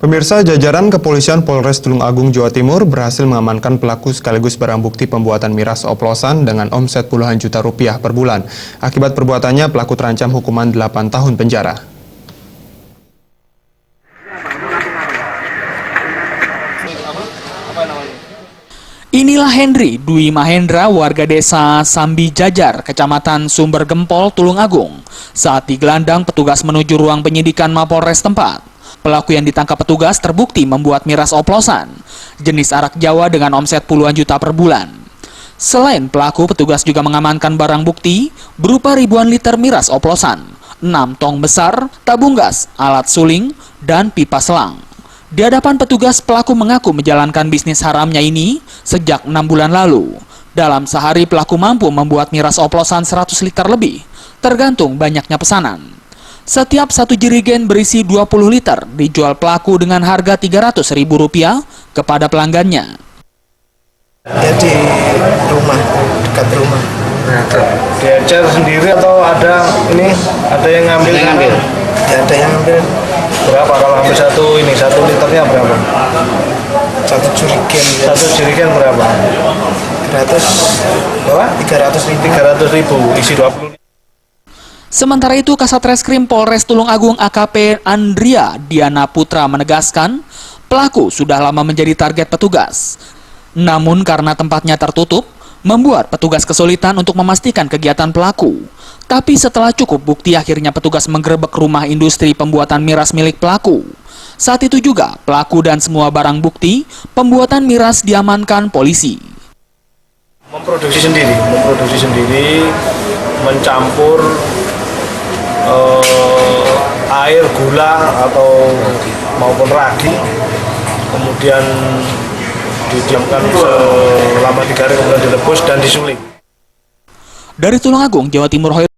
Pemirsa, jajaran kepolisian Polres Tulungagung, Jawa Timur berhasil mengamankan pelaku sekaligus barang bukti pembuatan miras oplosan dengan omset puluhan juta rupiah per bulan. Akibat perbuatannya, pelaku terancam hukuman 8 tahun penjara. Inilah Henry Dwi Mahendra, warga desa Sambi Jajar, Kecamatan Sumber Gempol, Tulungagung, saat digelandang petugas menuju ruang penyidikan Mapolres tempat. Pelaku yang ditangkap petugas terbukti membuat miras oplosan, jenis arak Jawa dengan omset puluhan juta per bulan. Selain pelaku, petugas juga mengamankan barang bukti berupa ribuan liter miras oplosan, 6 tong besar, tabung gas, alat suling, dan pipa selang. Di hadapan petugas, pelaku mengaku menjalankan bisnis haramnya ini sejak 6 bulan lalu. Dalam sehari, pelaku mampu membuat miras oplosan 100 liter lebih, tergantung banyaknya pesanan. Setiap satu jerigen berisi 20 liter dijual pelaku dengan harga Rp300.000 kepada pelanggannya. Ya di rumah, dekat rumah. Diajar sendiri atau ada yang ngambil? Ya ada yang ngambil. Berapa kalau ambil satu liternya berapa? Satu jerigen. Ya. Satu jerigen berapa? 300.000 isi 20. Sementara itu, Kasat Reskrim Polres Tulungagung AKP Andria Diana Putra menegaskan pelaku sudah lama menjadi target petugas. Namun karena tempatnya tertutup, membuat petugas kesulitan untuk memastikan kegiatan pelaku. Tapi setelah cukup bukti, akhirnya petugas menggerebek rumah industri pembuatan miras milik pelaku. Saat itu juga, pelaku dan semua barang bukti pembuatan miras diamankan polisi. Memproduksi sendiri, mencampur air, gula atau maupun ragi, kemudian didiamkan selama 3 hari, kemudian direbus dan disuling. Dari Tulungagung, Jawa Timur.